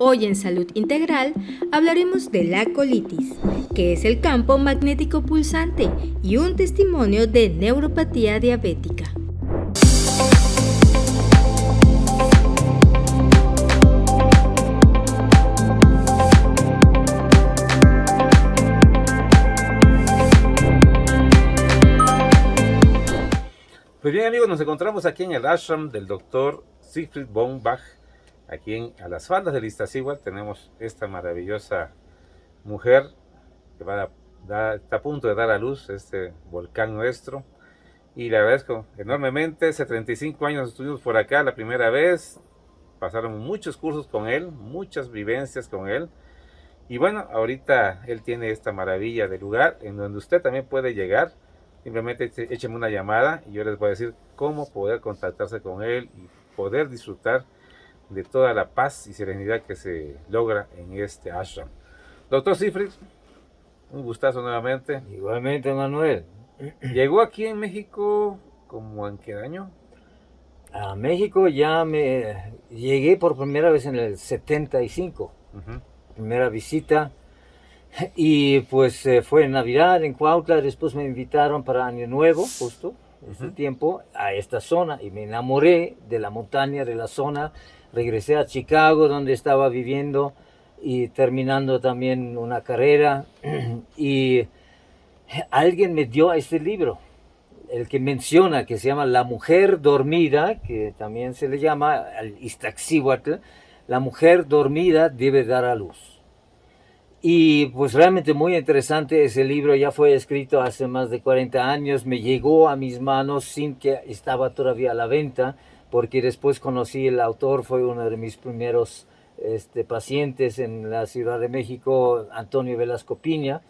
Hoy en Salud Integral hablaremos de la colitis, que es el campo magnético pulsante y un testimonio de neuropatía diabética. Pues bien, amigos, nos encontramos aquí en el ashram del doctor Siegfried von Bach, aquí a las faldas del Iztaccíhuatl. Tenemos esta maravillosa mujer que está a punto de dar a luz este volcán nuestro, y le agradezco enormemente. Hace 35 años estuvimos por acá la primera vez, pasaron muchos cursos con él, muchas vivencias con él, y bueno, ahorita él tiene esta maravilla de lugar en donde usted también puede llegar. Simplemente échenme una llamada y yo les voy a decir cómo poder contactarse con él y poder disfrutar de toda la paz y serenidad que se logra en este ashram. Doctor Siegfried, un gustazo nuevamente. Igualmente, Manuel. ¿Llegó aquí en México como en qué año? A México ya me llegué por primera vez en el 75. Primera visita. Y pues fue en Navidad en Cuautla. Después me invitaron para Año Nuevo, justo ese tiempo, a esta zona, y me enamoré de la montaña, de la zona. Regresé a Chicago, donde estaba viviendo y terminando también una carrera, y alguien me dio este libro, el que menciona, que se llama La Mujer Dormida, que también se le llama al Iztaccíhuatl. La mujer dormida debe dar a luz. Y pues realmente muy interesante ese libro. Ya fue escrito hace más de 40 años, me llegó a mis manos sin que estaba todavía a la venta, porque después conocí el autor, fue uno de mis primeros pacientes en la Ciudad de México, Antonio Velasco Piña,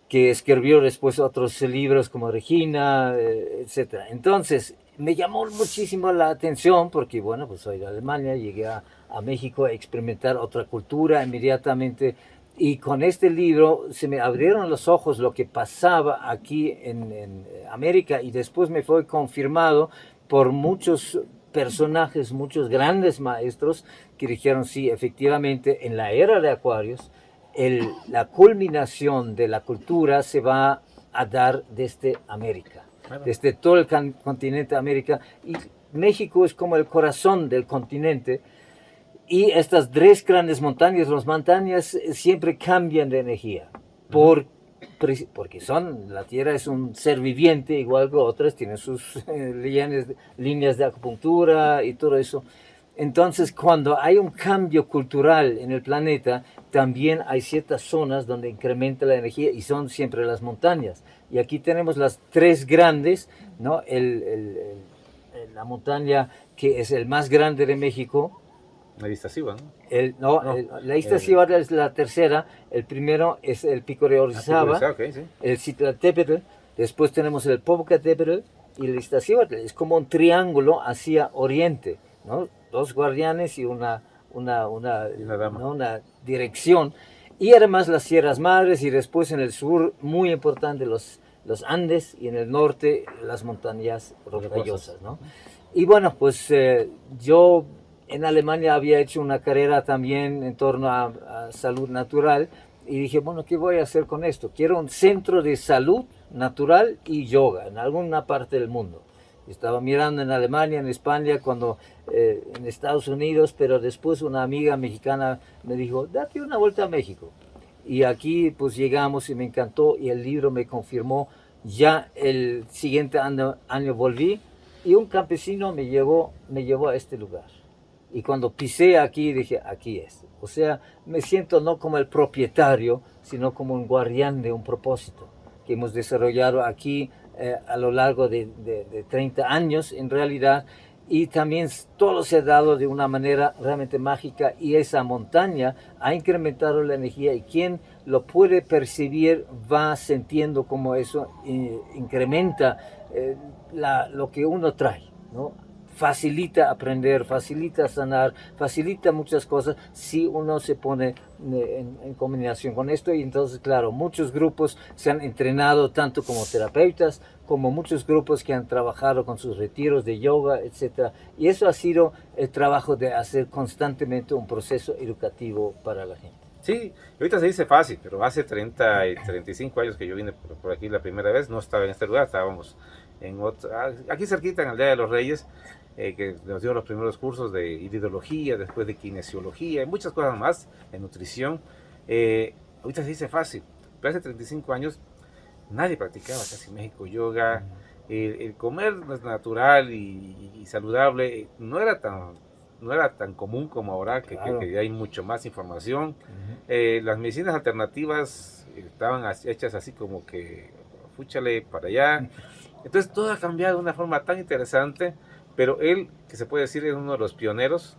que escribió después otros libros como Regina, etc. Entonces me llamó muchísimo la atención, porque bueno, pues soy de Alemania, llegué a México a experimentar otra cultura inmediatamente. Y con este libro se me abrieron los ojos lo que pasaba aquí en América, y después me fue confirmado por muchos personajes, muchos grandes maestros que dijeron, sí, efectivamente, en la era de Acuarios, la culminación de la cultura se va a dar desde América, desde todo el continente de América, y México es como el corazón del continente. Y estas tres grandes montañas, las montañas siempre cambian de energía, porque la Tierra es un ser viviente, igual que otras, tiene sus líneas de acupuntura y todo eso. Entonces, cuando hay un cambio cultural en el planeta, también hay ciertas zonas donde incrementa la energía, y son siempre las montañas. Y aquí tenemos las tres grandes, ¿no? La montaña que es el más grande de México, El Iztaccíhuatl, la Iztaccíhuatl es la tercera. El primero es el Pico de Orizaba, okay, sí. El Citlaltépetl, después tenemos el Popocatépetl y el Iztaccíhuatl. Es como un triángulo hacia oriente, ¿no? Dos guardianes y una dama. ¿no? Una dirección. Y además las Sierras Madres, y después en el sur, muy importante, los Andes, y en el norte las montañas rocallosas, ¿no? Y bueno, pues yo en Alemania había hecho una carrera también en torno a salud natural, y dije, bueno, ¿qué voy a hacer con esto? Quiero un centro de salud natural y yoga en alguna parte del mundo. Estaba mirando en Alemania, en España, en Estados Unidos, pero después una amiga mexicana me dijo, date una vuelta a México. Y aquí pues llegamos y me encantó, y el libro me confirmó. Ya el siguiente año volví, y un campesino me llevó a este lugar. Y cuando pisé aquí, dije, aquí es. O sea, me siento no como el propietario, sino como un guardián de un propósito que hemos desarrollado aquí a lo largo de 30 años en realidad. Y también todo se ha dado de una manera realmente mágica, y esa montaña ha incrementado la energía, y quien lo puede percibir va sintiendo como eso incrementa lo que uno trae, ¿no? facilita aprender, facilita sanar, facilita muchas cosas si uno se pone en combinación con esto. Y entonces, claro, muchos grupos se han entrenado tanto como terapeutas, como muchos grupos que han trabajado con sus retiros de yoga, etc. Y eso ha sido el trabajo de hacer constantemente un proceso educativo para la gente. Sí, ahorita se dice fácil, pero hace 30 y 35 años que yo vine por aquí la primera vez, no estaba en este lugar, estábamos en otro, aquí cerquita en Aldea de los Reyes, que nos dieron los primeros cursos de iridología, después de kinesiología, y muchas cosas más, en nutrición. Ahorita se dice fácil, pero hace 35 años nadie practicaba casi en México yoga. El comer natural y saludable no era tan común como ahora, Claro. que hay mucho más información. Las medicinas alternativas estaban hechas así como que fúchale para allá. Entonces todo ha cambiado de una forma tan interesante, pero él, que se puede decir, es uno de los pioneros,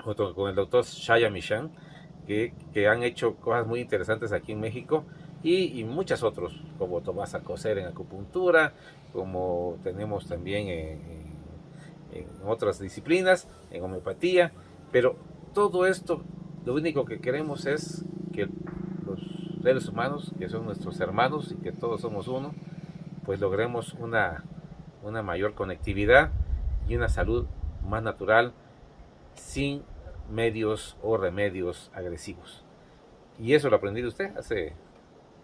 junto con el doctor Shaya Michan, que han hecho cosas muy interesantes aquí en México, y muchos otros, como Tomás Alcocer en acupuntura, como tenemos también en otras disciplinas, en homeopatía. Pero todo esto, lo único que queremos es que los seres humanos, que son nuestros hermanos y que todos somos uno, pues logremos una mayor conectividad y una salud más natural, sin medios o remedios agresivos. Y eso lo aprendí de usted hace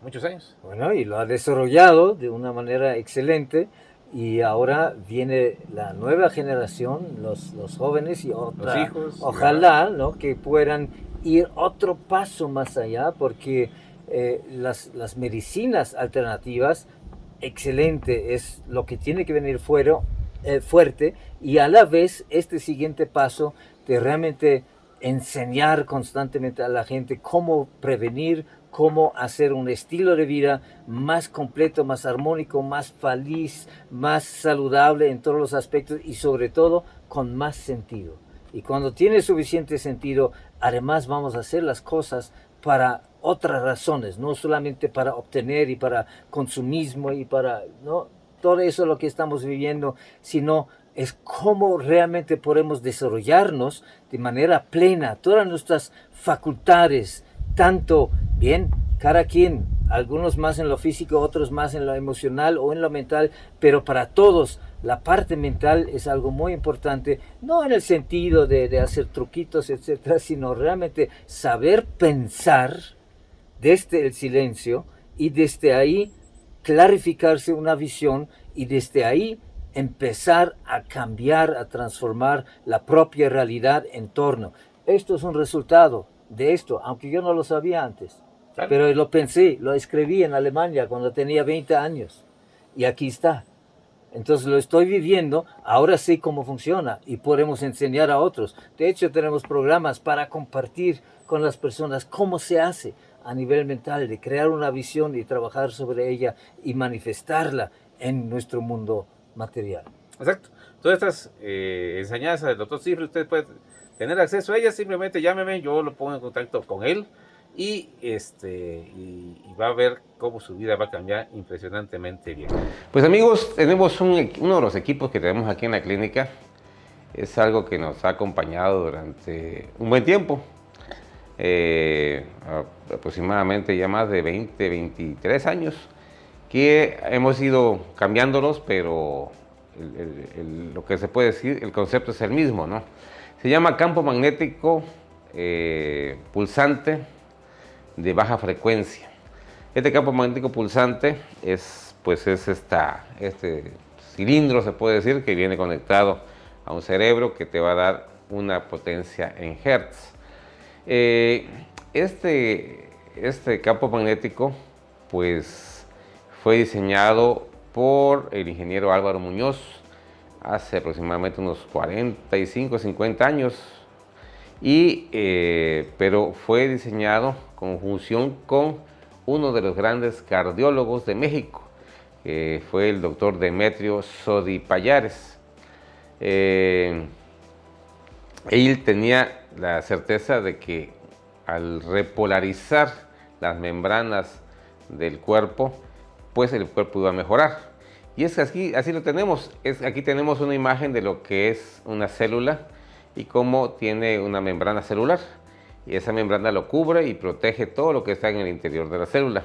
muchos años. Bueno, y lo ha desarrollado de una manera excelente. Y ahora viene la nueva generación, los jóvenes y Los hijos. ojalá, ¿no?, que puedan ir otro paso más allá, porque las medicinas alternativas, excelente, es lo que tiene que venir fuerte, y a la vez este siguiente paso de realmente enseñar constantemente a la gente cómo prevenir, cómo hacer un estilo de vida más completo, más armónico, más feliz, más saludable en todos los aspectos y sobre todo con más sentido. Y cuando tiene suficiente sentido, además vamos a hacer las cosas para otras razones, no solamente para obtener y para consumismo y para, ¿no?, todo eso lo que estamos viviendo, sino es cómo realmente podemos desarrollarnos de manera plena, todas nuestras facultades, tanto bien, cada quien, algunos más en lo físico, otros más en lo emocional o en lo mental, pero para todos la parte mental es algo muy importante, no en el sentido de hacer truquitos, etcétera, sino realmente saber pensar desde el silencio y desde ahí clarificarse una visión y desde ahí empezar a cambiar, a transformar la propia realidad en torno. Esto es un resultado de esto, aunque yo no lo sabía antes. Claro. Pero lo pensé, lo escribí en Alemania cuando tenía 20 años y aquí está. Entonces lo estoy viviendo, ahora sé cómo funciona y podemos enseñar a otros. De hecho, tenemos programas para compartir con las personas cómo se hace a nivel mental, de crear una visión y trabajar sobre ella y manifestarla en nuestro mundo material. Exacto. Todas estas enseñanzas del doctor Cifre, usted puede tener acceso a ellas, simplemente llámeme, yo lo pongo en contacto con él y va a ver cómo su vida va a cambiar impresionantemente bien. Pues amigos, tenemos uno de los equipos que tenemos aquí en la clínica, es algo que nos ha acompañado durante un buen tiempo, aproximadamente ya más de 20, 23 años, que hemos ido cambiándolos, pero lo que se puede decir, el concepto es el mismo, ¿no? Se llama campo magnético pulsante de baja frecuencia. Este campo magnético pulsante es este cilindro, se puede decir, que viene conectado a un cerebro que te va a dar una potencia en hertz. Este campo magnético, pues, fue diseñado por el ingeniero Álvaro Muñoz hace aproximadamente unos 45, 50 años, pero fue diseñado en conjunción con uno de los grandes cardiólogos de México, que fue el doctor Demetrio Sodi Pallares. Él tenía la certeza de que al repolarizar las membranas del cuerpo, pues el cuerpo iba a mejorar. Y es que así lo tenemos. Aquí tenemos una imagen de lo que es una célula y cómo tiene una membrana celular. Y esa membrana lo cubre y protege todo lo que está en el interior de la célula.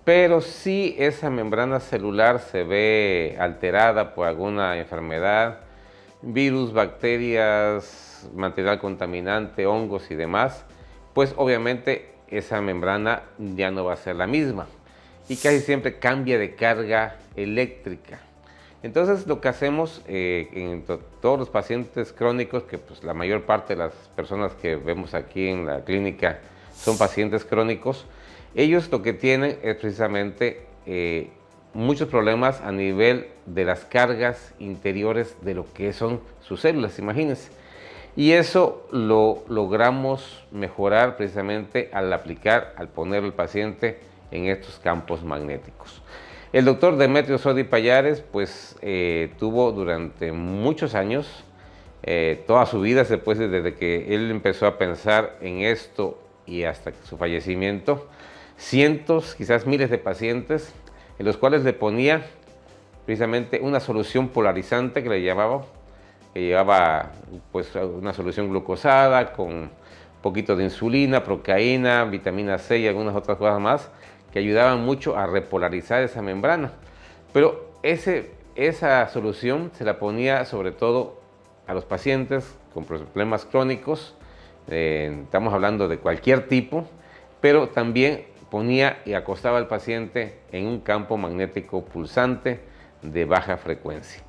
Pero si esa membrana celular se ve alterada por alguna enfermedad, virus, bacterias, material contaminante, hongos y demás, pues obviamente esa membrana ya no va a ser la misma y casi siempre cambia de carga eléctrica. Entonces lo que hacemos en todos los pacientes crónicos, que pues la mayor parte de las personas que vemos aquí en la clínica son pacientes crónicos, ellos lo que tienen es precisamente muchos problemas a nivel de las cargas interiores de lo que son sus células, imagínense. Y eso lo logramos mejorar precisamente al poner al paciente en estos campos magnéticos. El doctor Demetrio Sodi Pallares pues tuvo durante muchos años, toda su vida, desde que él empezó a pensar en esto y hasta su fallecimiento, cientos, quizás miles de pacientes en los cuales le ponía precisamente una solución polarizante que llevaba pues una solución glucosada con un poquito de insulina, procaína, vitamina C y algunas otras cosas más que ayudaban mucho a repolarizar esa membrana. Pero esa solución se la ponía sobre todo a los pacientes con problemas crónicos, estamos hablando de cualquier tipo, pero también ponía y acostaba al paciente en un campo magnético pulsante de baja frecuencia.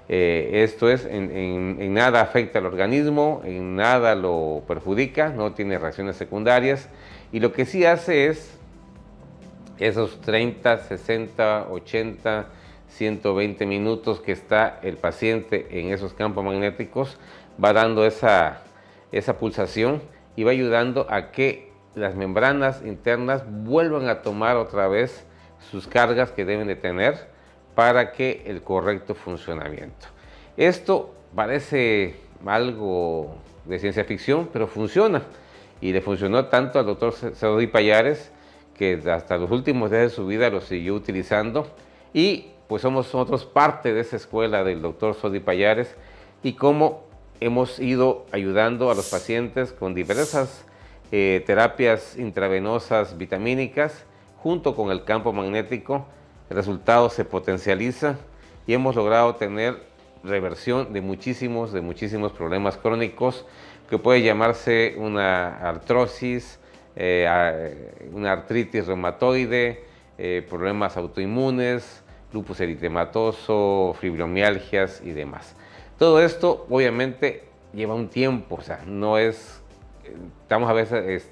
Esto es, en nada afecta al organismo, en nada lo perjudica, no tiene reacciones secundarias, y lo que sí hace es esos 30, 60, 80, 120 minutos que está el paciente en esos campos magnéticos, va dando esa pulsación y va ayudando a que las membranas internas vuelvan a tomar otra vez sus cargas que deben de tener para que el correcto funcionamiento. Esto parece algo de ciencia ficción, pero funciona. Y le funcionó tanto al doctor Sodi Pallares, que hasta los últimos días de su vida lo siguió utilizando. Y pues somos nosotros parte de esa escuela del doctor Sodi Pallares y cómo hemos ido ayudando a los pacientes con diversas terapias intravenosas vitamínicas junto con el campo magnético. El resultado se potencializa y hemos logrado tener reversión de muchísimos problemas crónicos que puede llamarse una artrosis, una artritis reumatoide, problemas autoinmunes, lupus eritematoso, fibromialgias y demás. Todo esto obviamente lleva un tiempo, o sea, no es, estamos a veces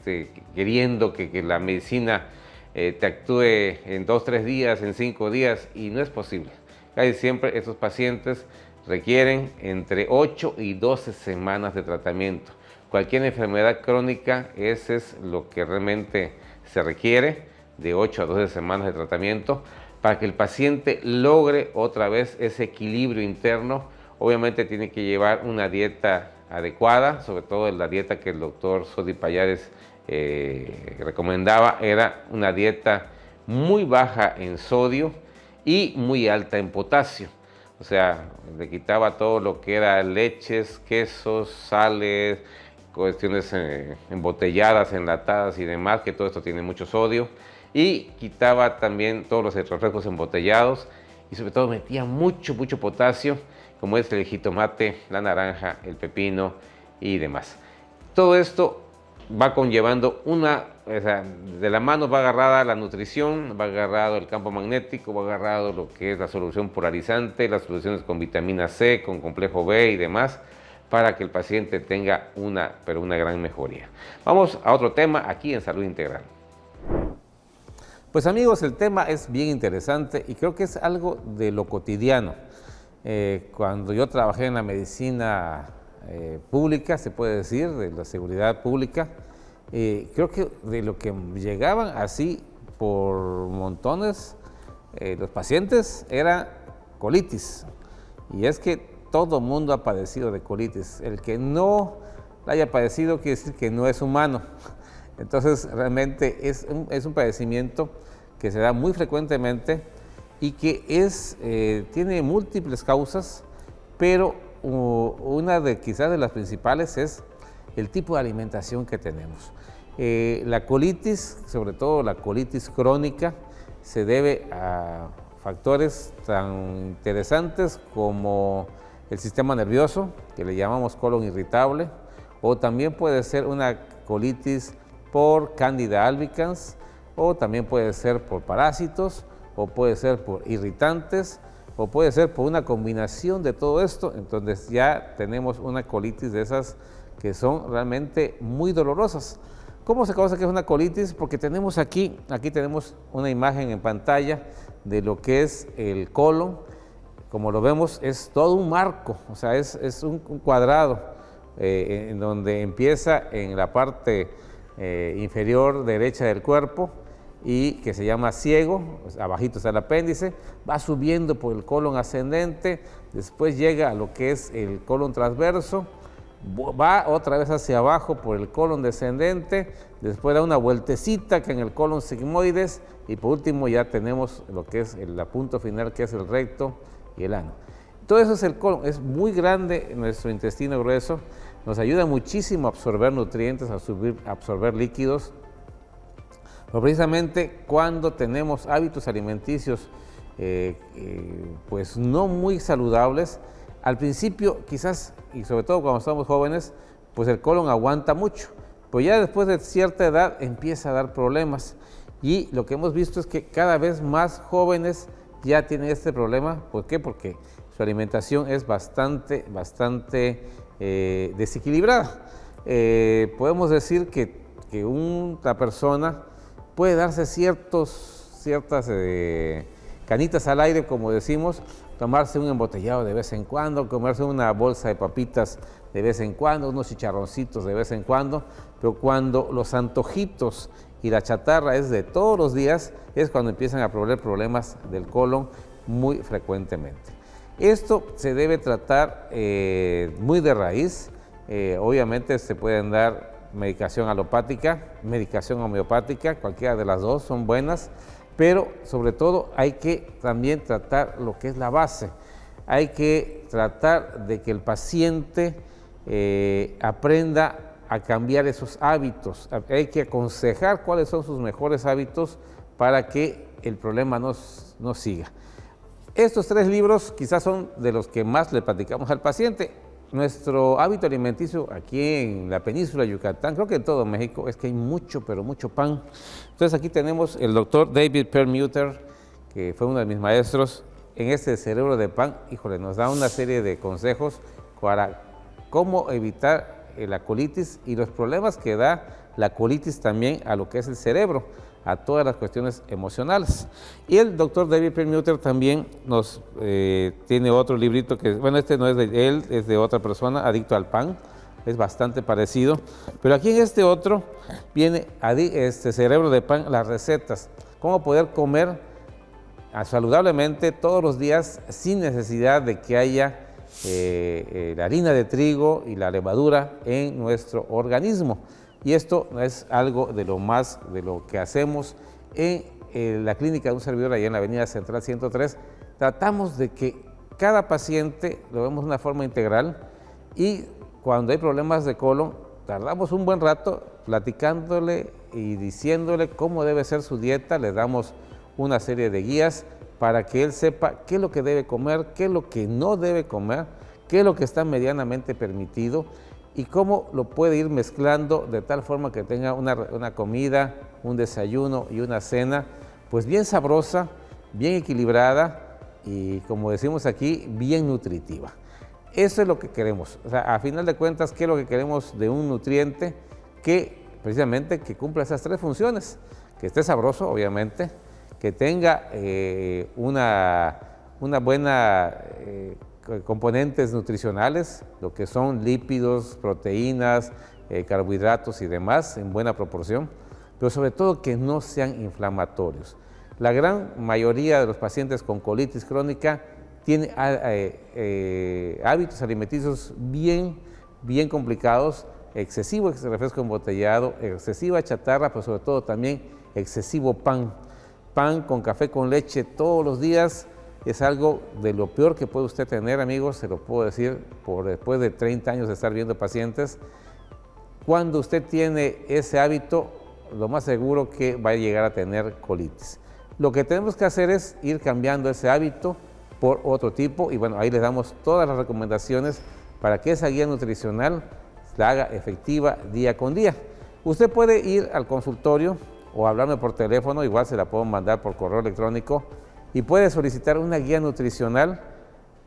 queriendo que la medicina te actúe en 2, 3 días, en 5 días, y no es posible. Casi siempre estos pacientes requieren entre 8 y 12 semanas de tratamiento. Cualquier enfermedad crónica, ese es lo que realmente se requiere, de 8 a 12 semanas de tratamiento, para que el paciente logre otra vez ese equilibrio interno. Obviamente tiene que llevar una dieta adecuada, sobre todo la dieta que el doctor Sodi Pallares recomendaba, era una dieta muy baja en sodio y muy alta en potasio. O sea, le quitaba todo lo que era leches, quesos, sales, cuestiones embotelladas, enlatadas y demás, que todo esto tiene mucho sodio. Y quitaba también todos los refrescos embotellados y sobre todo metía mucho potasio, como es el jitomate, la naranja, el pepino y demás. Todo esto va conllevando de la mano va agarrada la nutrición, va agarrado el campo magnético, va agarrado lo que es la solución polarizante, las soluciones con vitamina C, con complejo B y demás, para que el paciente tenga una gran mejoría. Vamos a otro tema aquí en Salud Integral. Pues amigos, el tema es bien interesante y creo que es algo de lo cotidiano. Cuando yo trabajé en la medicina pública, se puede decir, de la seguridad pública, creo que de lo que llegaban así por montones los pacientes era colitis. Y es que todo mundo ha padecido de colitis. El que no la haya padecido quiere decir que no es humano. Entonces realmente es un padecimiento que se da muy frecuentemente y que tiene múltiples causas, pero una quizás de las principales es el tipo de alimentación que tenemos. La colitis, sobre todo la colitis crónica, se debe a factores tan interesantes como el sistema nervioso, que le llamamos colon irritable, o también puede ser una colitis por Candida albicans, o también puede ser por parásitos, o puede ser por irritantes, o puede ser por una combinación de todo esto. Entonces ya tenemos una colitis de esas que son realmente muy dolorosas. ¿Cómo se causa que es una colitis? Porque tenemos aquí tenemos una imagen en pantalla de lo que es el colon. Como lo vemos, es todo un marco, o sea, es un cuadrado en donde empieza en la parte inferior derecha del cuerpo y que se llama ciego, abajito está el apéndice, va subiendo por el colon ascendente, después llega a lo que es el colon transverso, va otra vez hacia abajo por el colon descendente, después da una vueltecita que en el colon sigmoides y por último ya tenemos lo que es el punto final, que es el recto y el ano. Todo eso es el colon, es muy grande nuestro intestino grueso, nos ayuda muchísimo a absorber nutrientes, a absorber líquidos, pero precisamente cuando tenemos hábitos alimenticios pues no muy saludables, al principio quizás, y sobre todo cuando estamos jóvenes, pues el colon aguanta mucho, pero ya después de cierta edad empieza a dar problemas y lo que hemos visto es que cada vez más jóvenes ya tienen este problema. ¿Por qué? Porque su alimentación es bastante desequilibrada. Podemos decir que una persona puede darse ciertas canitas al aire, como decimos, tomarse un embotellado de vez en cuando, comerse una bolsa de papitas de vez en cuando, unos chicharroncitos de vez en cuando, pero cuando los antojitos y la chatarra es de todos los días, es cuando empiezan a proveer problemas del colon muy frecuentemente. Esto se debe tratar muy de raíz. Obviamente se pueden dar medicación alopática, medicación homeopática, cualquiera de las dos son buenas, pero sobre todo hay que también tratar lo que es la base. Hay que tratar de que el paciente aprenda a cambiar esos hábitos. Hay que aconsejar cuáles son sus mejores hábitos para que el problema no siga. Estos 3 libros quizás son de los que más le platicamos al paciente. Nuestro hábito alimenticio aquí en la península de Yucatán, creo que en todo México, es que hay mucho, pero mucho pan. Entonces aquí tenemos el doctor David Perlmutter, que fue uno de mis maestros en este cerebro de pan. Híjole, nos da una serie de consejos para cómo evitar la colitis y los problemas que da la colitis también a lo que es el cerebro, a todas las cuestiones emocionales. Y el doctor David Perlmutter también nos tiene otro librito que, bueno, este no es de él, es de otra persona, Adicto al Pan, es bastante parecido, pero aquí en este otro viene Cerebro de Pan, las recetas, cómo poder comer saludablemente todos los días sin necesidad de que haya la harina de trigo y la levadura en nuestro organismo. Y esto es algo de lo que hacemos en la clínica de un servidor allá en la Avenida Central 103. Tratamos de que cada paciente lo vemos de una forma integral y cuando hay problemas de colon, tardamos un buen rato platicándole y diciéndole cómo debe ser su dieta. Le damos una serie de guías para que él sepa qué es lo que debe comer, qué es lo que no debe comer, qué es lo que está medianamente permitido y cómo lo puede ir mezclando de tal forma que tenga una comida, un desayuno y una cena, pues bien sabrosa, bien equilibrada y, como decimos aquí, bien nutritiva. Eso es lo que queremos. O sea, a final de cuentas, ¿qué es lo que queremos de un nutriente? Que precisamente que cumpla esas 3 funciones, que esté sabroso, obviamente, que tenga una buena componentes nutricionales, lo que son lípidos, proteínas, carbohidratos y demás en buena proporción, pero sobre todo que no sean inflamatorios. La gran mayoría de los pacientes con colitis crónica tiene hábitos alimenticios bien complicados, excesivo refresco embotellado, excesiva chatarra, pero sobre todo también excesivo pan. pan con café con leche todos los días es algo de lo peor que puede usted tener, amigos, se lo puedo decir por después de 30 años de estar viendo pacientes. Cuando usted tiene ese hábito, lo más seguro que va a llegar a tener colitis. Lo que tenemos que hacer es ir cambiando ese hábito por otro tipo y bueno, ahí les damos todas las recomendaciones para que esa guía nutricional la haga efectiva día con día. Usted puede ir al consultorio o hablarme por teléfono, igual se la puedo mandar por correo electrónico y puede solicitar una guía nutricional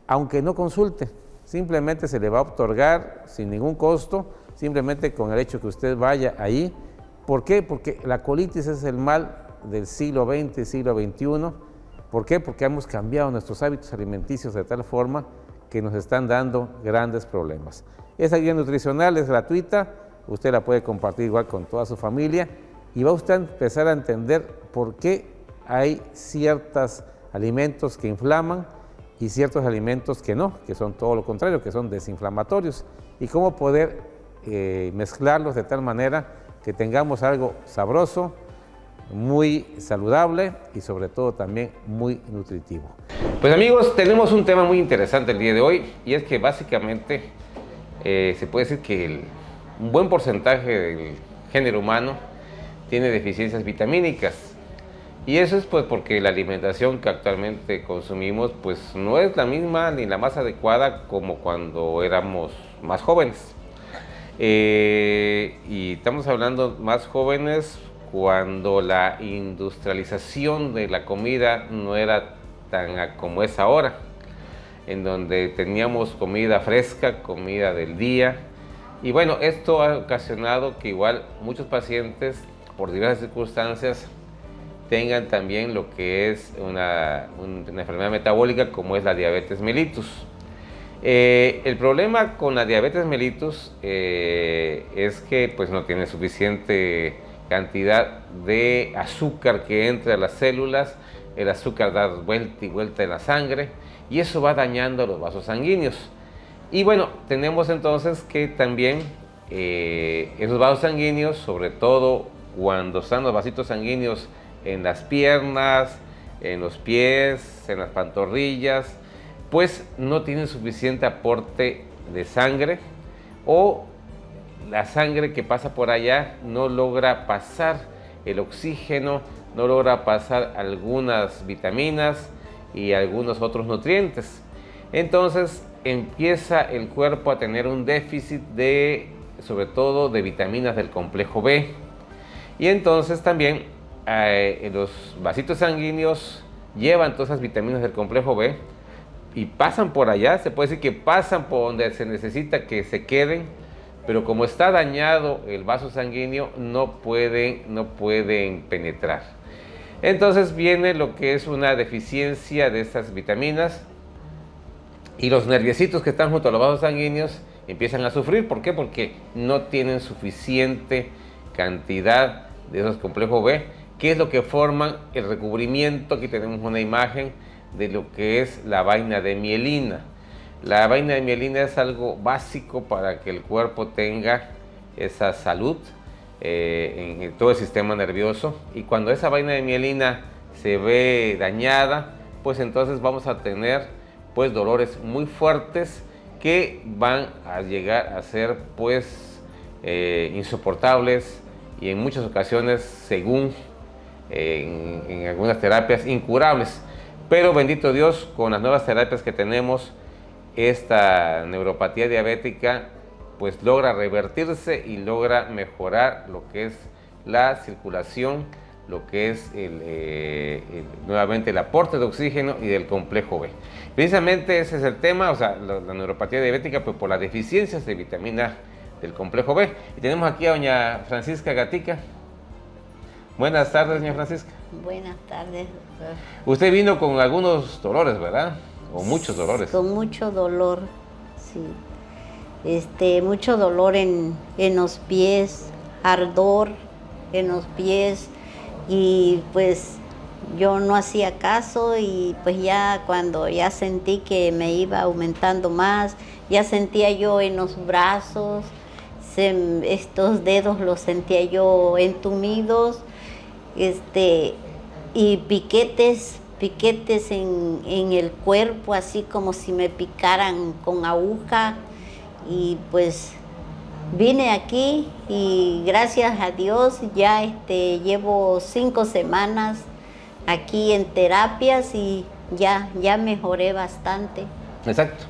aunque no consulte. Simplemente se le va a otorgar sin ningún costo, simplemente con el hecho que usted vaya ahí. ¿Por qué? Porque la colitis es el mal del siglo XX y siglo XXI. ¿Por qué? Porque hemos cambiado nuestros hábitos alimenticios de tal forma que nos están dando grandes problemas. Esa guía nutricional es gratuita, usted la puede compartir igual con toda su familia y va usted a empezar a entender por qué hay ciertos alimentos que inflaman y ciertos alimentos que no, que son todo lo contrario, que son desinflamatorios, y cómo poder mezclarlos de tal manera que tengamos algo sabroso, muy saludable y sobre todo también muy nutritivo. Pues amigos, tenemos un tema muy interesante el día de hoy y es que básicamente se puede decir que un buen porcentaje del género humano tiene deficiencias vitamínicas. Y eso es pues porque la alimentación que actualmente consumimos pues no es la misma ni la más adecuada como cuando éramos más jóvenes. Y estamos hablando más jóvenes cuando la industrialización de la comida no era tan como es ahora, en donde teníamos comida fresca, comida del día. Y bueno, esto ha ocasionado que igual muchos pacientes, por diversas circunstancias, tengan también lo que es una enfermedad metabólica como es la diabetes mellitus. El problema con la diabetes mellitus es que pues, no tiene suficiente cantidad de azúcar que entre a las células, el azúcar da vuelta y vuelta en la sangre y eso va dañando los vasos sanguíneos. Y bueno, tenemos entonces que también esos vasos sanguíneos, sobre todo cuando están los vasitos sanguíneos en las piernas, en los pies, en las pantorrillas, pues no tienen suficiente aporte de sangre o la sangre que pasa por allá no logra pasar el oxígeno, no logra pasar algunas vitaminas y algunos otros nutrientes. Entonces empieza el cuerpo a tener un déficit sobre todo de vitaminas del complejo B. Y entonces también los vasitos sanguíneos llevan todas esas vitaminas del complejo B y pasan por allá, se puede decir que pasan por donde se necesita que se queden, pero como está dañado el vaso sanguíneo no pueden penetrar. Entonces viene lo que es una deficiencia de estas vitaminas y los nerviecitos que están junto a los vasos sanguíneos empiezan a sufrir. ¿Por qué? Porque no tienen suficiente cantidad de esos complejos B, que es lo que forman el recubrimiento. Aquí tenemos una imagen de lo que es la vaina de mielina. La vaina de mielina es algo básico para que el cuerpo tenga esa salud en todo el sistema nervioso, y cuando esa vaina de mielina se ve dañada, pues entonces vamos a tener pues dolores muy fuertes que van a llegar a ser pues insoportables y en muchas ocasiones, según en algunas terapias, incurables. Pero bendito Dios, con las nuevas terapias que tenemos, esta neuropatía diabética pues logra revertirse y logra mejorar lo que es la circulación, lo que es nuevamente el aporte de oxígeno y del complejo B. Precisamente ese es el tema, o sea, la neuropatía diabética pues por las deficiencias de vitamina del complejo B. Y tenemos aquí a doña Francisca Gatica. Buenas tardes, doña Francisca. Buenas tardes, doctor. Usted vino con algunos dolores, ¿verdad? O muchos dolores. Con mucho dolor, sí. Mucho dolor en los pies, ardor en los pies, y pues yo no hacía caso, y pues ya cuando ya sentí que me iba aumentando más, ya sentía yo en los brazos, estos dedos los sentía yo entumidos, y piquetes en el cuerpo, así como si me picaran con aguja. Y pues vine aquí y gracias a Dios ya llevo 5 semanas aquí en terapias y ya mejoré bastante. Exacto.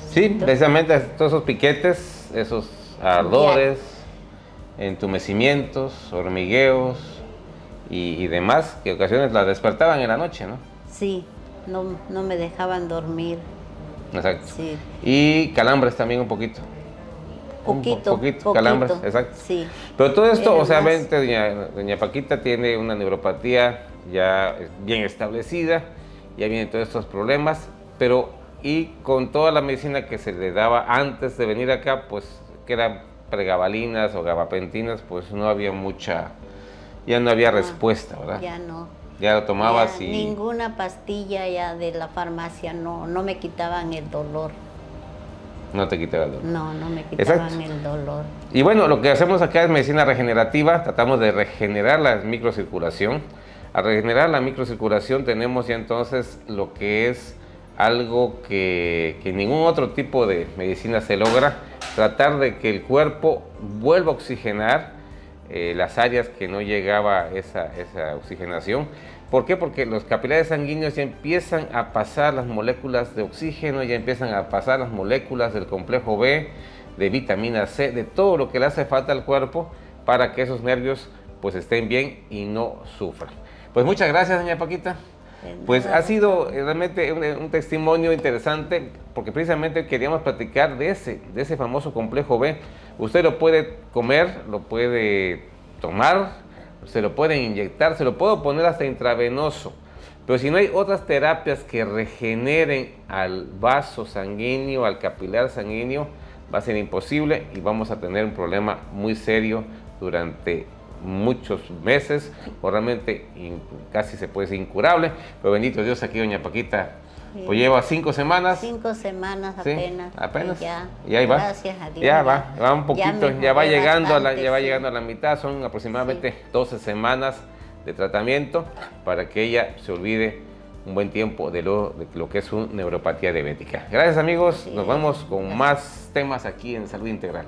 Sí, precisamente todos esos piquetes, esos ardores, entumecimientos, hormigueos y demás, que ocasiones la despertaban en la noche, ¿no? Sí, no me dejaban dormir. Exacto. Sí. Y calambres también un poquito. Poquito, calambres, exacto. Sí. Pero todo esto, Era o sea, más. doña Paquita tiene una neuropatía ya bien establecida, ya vienen todos estos problemas, pero y con toda la medicina que se le daba antes de venir acá, pues que eran pregabalinas o gabapentinas, pues no había ya no había respuesta, ¿verdad? Ya no. Ya lo tomabas Ya y... ninguna pastilla ya de la farmacia, no me quitaban el dolor. No te quitaba el dolor. No me quitaban Exacto. el dolor. Y bueno, lo que hacemos acá es medicina regenerativa, tratamos de regenerar la microcirculación. Al regenerar la microcirculación tenemos ya entonces lo que es algo que ningún otro tipo de medicina se logra, tratar de que el cuerpo vuelva a oxigenar las áreas que no llegaba esa oxigenación. ¿Por qué? Porque los capilares sanguíneos ya empiezan a pasar las moléculas de oxígeno, ya empiezan a pasar las moléculas del complejo B, de vitamina C, de todo lo que le hace falta al cuerpo para que esos nervios pues estén bien y no sufran. Pues muchas gracias, doña Paquita. Pues ha sido realmente un testimonio interesante porque precisamente queríamos platicar de ese famoso complejo B. Usted lo puede comer, lo puede tomar, se lo pueden inyectar, se lo puedo poner hasta intravenoso. Pero si no hay otras terapias que regeneren al vaso sanguíneo, al capilar sanguíneo, va a ser imposible y vamos a tener un problema muy serio durante muchos meses, o realmente casi se puede decir incurable, pero bendito Dios, aquí doña Paquita pues lleva 5 semanas. 5 semanas ¿Sí? apenas. Y ahí va. Gracias a Dios. Ya va un poquito, ya va mejoré llegando bastante, ya va sí. llegando a la mitad, son aproximadamente 12 semanas de tratamiento para que ella se olvide un buen tiempo de lo que es su neuropatía diabética. Gracias amigos, nos vemos con más temas aquí en Salud Integral.